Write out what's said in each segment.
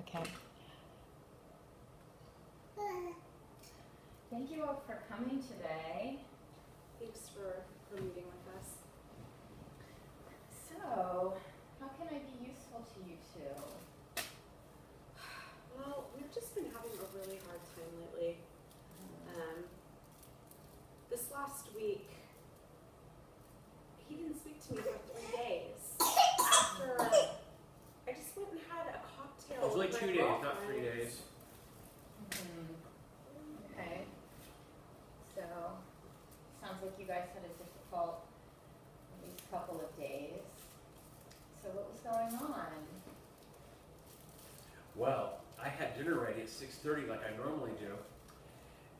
Okay. Thank you all for coming today. Thanks for meeting with us. So, how can I be useful to you two? Well, we've just been having a really hard time lately. This last week, he didn't speak to me for 3 days. After I just went and had a cocktail. It was only with 2 my days, not 3 girlfriends. days. Okay. So, sounds like you guys had a difficult at least couple of days. So what was going on? Well, I had dinner ready at 6:30 like I normally do.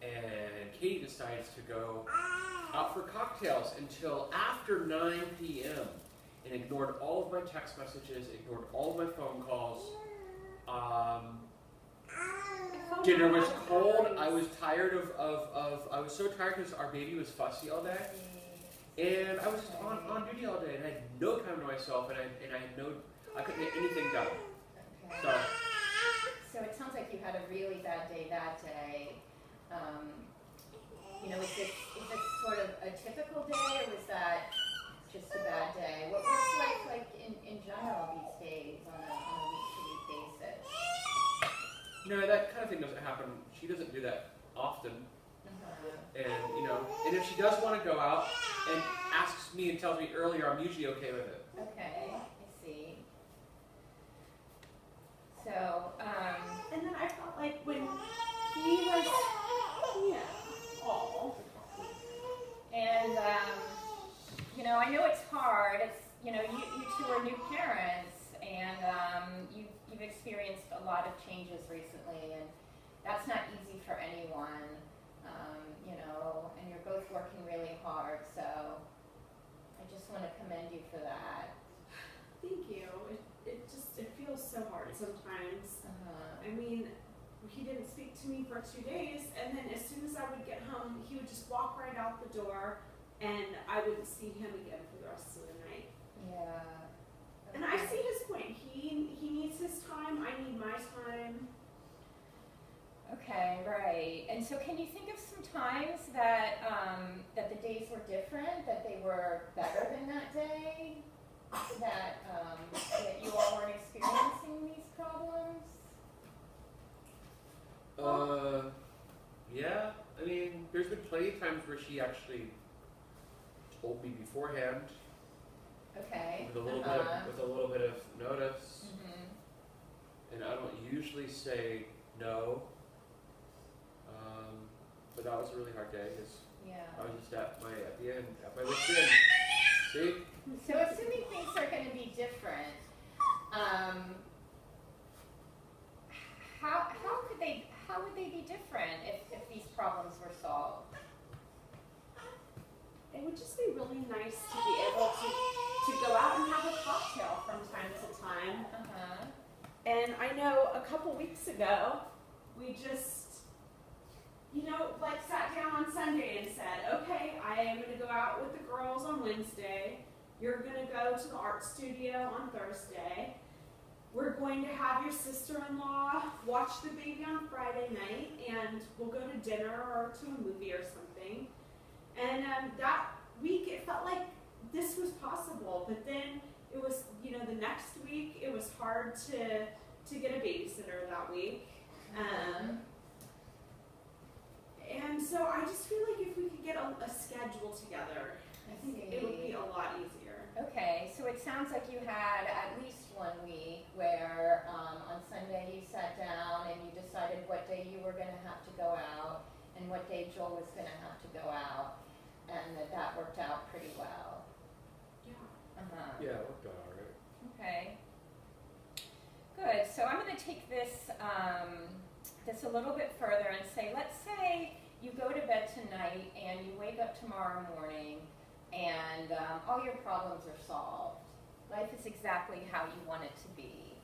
And Katie decides to go out for cocktails until after 9 p.m. and ignored all of my text messages, ignored all of my phone calls. Dinner was cold. I was tired I was so tired because our baby was fussy all day. And I was just on duty all day and I had no time to myself and I couldn't get anything done. Okay. So it sounds like you had a really bad day that day. Is this sort of a typical day, or was that just a bad day? What's life like in general these days on a week-to-week basis? No, that kind of thing doesn't happen. She doesn't do that often. And if she does want to go out and asks me and tells me earlier, I'm usually okay with it. Okay, I see. So, And then I felt like when he was, and I know it's hard. It's you two are new parents, and you've experienced a lot of changes recently, and that's not easy for anyone. And you're both working really hard, so I just want to commend you for that. Thank you. It feels so hard sometimes. I mean, he didn't speak to me for 2 days, and then as soon as I would get home, he would just walk right out the door, and I wouldn't see him again for the rest of the night. Yeah. And I see his point. He needs his time. I need my time. Okay, right. And so can you think of some times that that the days were different, that they were better than that day, that you all weren't experiencing these problems? Yeah. I mean, there's been plenty of times where she actually told me beforehand. Okay. With a little bit of notice. Mm-hmm. And I don't usually say no. But that was a really hard day because I was just at my wit's end. See? So assuming things are going to be different, how would they be different if these problems were solved? It would just be really nice to be able to go out and have a cocktail from time to time. And I know a couple weeks ago, we just, sat down on Sunday and said, okay, I am going to go out with the girls on Wednesday. You're going to go to the art studio on Thursday. We're going to have your sister-in-law watch the baby on Friday night, and we'll go to dinner or to a movie or something. And that week, it felt like this was possible. But then it was, the next week, it was hard to get a babysitter that week. And so I just feel like if we could get a schedule together, I think it would be a lot easier. Okay, so it sounds like you had at least 1 week where on Sunday you sat down and you decided what day you were going to have to go out and what day Joel was going to have to go out, and that worked out pretty well. Yeah. Yeah, it worked out all right. Okay. Good. So I'm going to take this a little bit further and say, let's say you go to bed tonight and you wake up tomorrow morning and all your problems are solved. Life is exactly how you want it to be.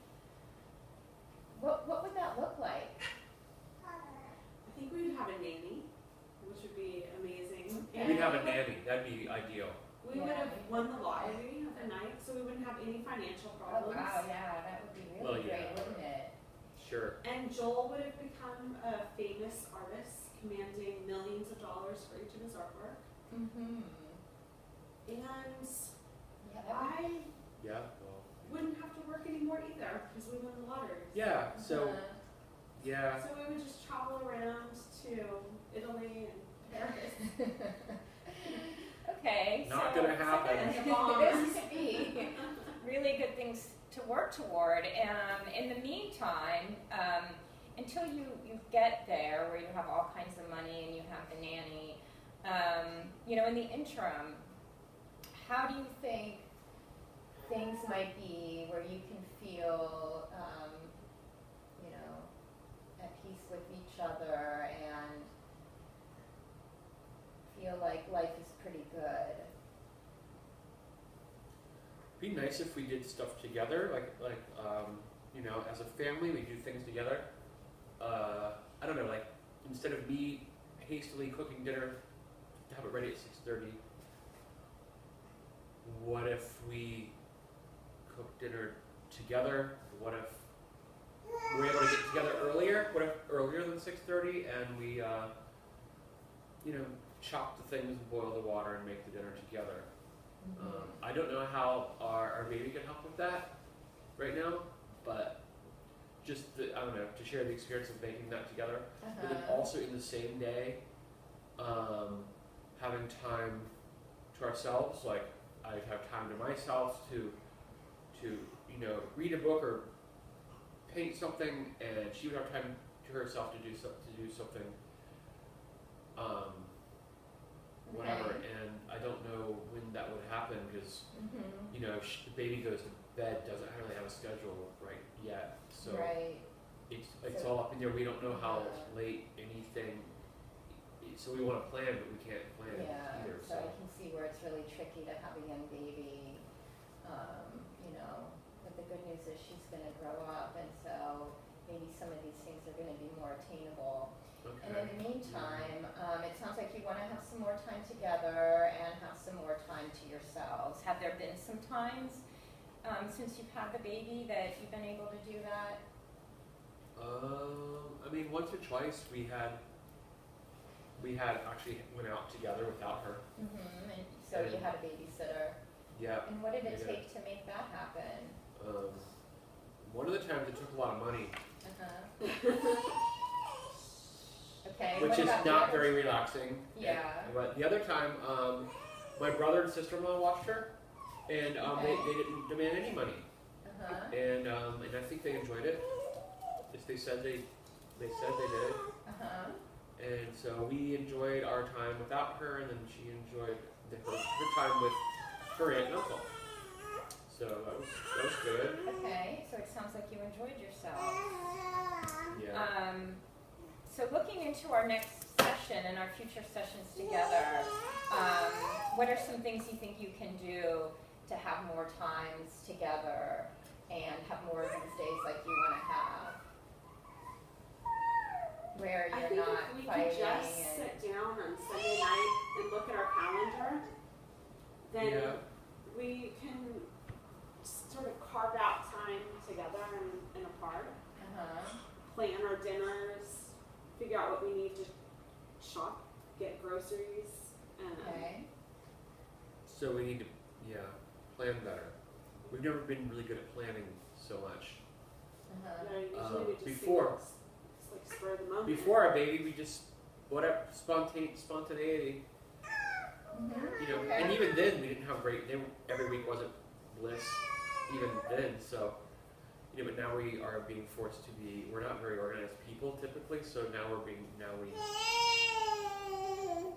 What would that look like? I think we would have a nanny, which would be amazing. Okay. We'd have a nanny. That'd be ideal. We would have won the lottery the night, so we wouldn't have any financial Oh problems. wow, yeah, that would be really great, wouldn't it? Sure. And Joel would have become a famous artist, commanding millions of dollars for each of his artwork. Mm-hmm. And Yeah, that would- I Yeah. Well. wouldn't have to work anymore either because we won the lottery. Yeah. So. Yeah. So we would just travel around to Italy and Paris. Okay. Not so gonna happen. And the this bombs. could be really good things to work toward. In the meantime, until you get there where you have all kinds of money and you have the nanny, in the interim, how do you think things might be where you can feel, at peace with each other and feel like life is pretty good? Be nice if we did stuff together, as a family, we do things together. I don't know, like instead of me hastily cooking dinner to have it ready at 6:30, what if we cook dinner together? What if we're able to get together earlier? What if earlier than 6:30 and we, chop the things and boil the water and make the dinner together? I don't know how our baby can help with that right now, but just to share the experience of making that together, but then also in the same day, having time to ourselves. Like I'd have time to myself to read a book or paint something, and she would have time to herself to do something. Whatever, and I don't know when that would happen because the baby goes to bed, doesn't really have a schedule right yet, so right. it's all up in there. We don't know how late anything. So we want to plan, but we can't plan either. So I can see where it's really tricky to have a young baby. But the good news is she's going to grow up, and so maybe some of these things are going to be more attainable. Okay. And in the meantime, it sounds like you want to have some more time together and have some more time to yourselves. Have there been some times since you've had the baby that you've been able to do that? Once or twice we had actually went out together without her. Mm-hmm. And so you had a babysitter. Yeah. And what did it Yeah. take to make that happen? One of the times it took a lot of money, Okay. which what is about the not other- very relaxing. Yeah. But the other time, my brother and sister-in-law watched her, and they didn't demand any money, and I think they enjoyed it. They said they did, and so we enjoyed our time without her, and then she enjoyed her time with her aunt and uncle. So that was good. Okay. So it sounds like you enjoyed yourself. Yeah. So looking into our next session and our future sessions together, what are some things you think you can do to have more times together and have more of these days like you want to have? Where I you're think not if we fighting could just and sit down on Sunday night and look at our calendar, then Yeah. we can sort of carve out time together and apart, plan our dinners, figure out what we need to shop, get groceries. okay. So we need to plan better. We've never been really good at planning so much. Usually we just Before- it's like spur of the moment. Before our baby, we just whatever spontaneity. Okay. And even then we didn't have every week wasn't bliss even then, so but now we are being forced to be, we're not very organized people typically, so now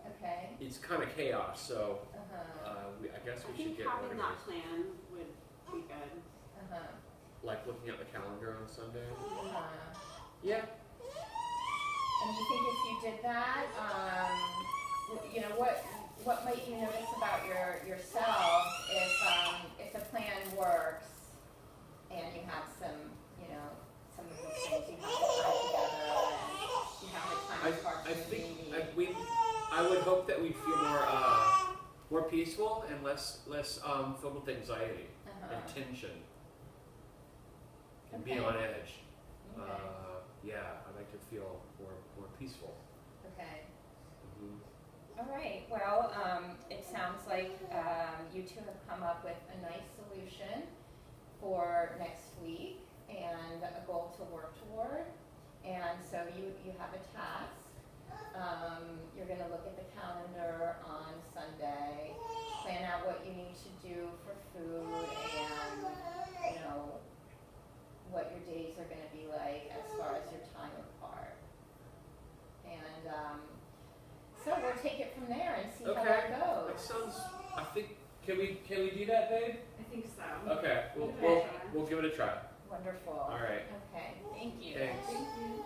Okay. it's kind of chaos, so I guess I we should think get having that organized. plan would be good. Like looking at the calendar on Sunday. Yeah. And you think if you did that, what might you notice about yourself if the plan works and you have some of these things you have the time together and you have the time apart I from the think baby. I would hope that we'd feel more peaceful and less filled with anxiety and tension and being Okay. on edge. Okay. yeah, I like to feel more peaceful. Okay. Mhm. All right. Well, it sounds like you two have come up with a nice solution for next week and a goal to work toward. And so you have a task. You're going to look at the calendar on Sunday, plan out what you need to do for food, and what your days are going to be like as far as your time apart. And so we'll take it from there and see how Okay. it goes. That sounds. I think. Can we do that, babe? I think so. Okay. Give it a try. We'll give it a try. Wonderful. All right. Okay. Thank you. Thanks. Thank you.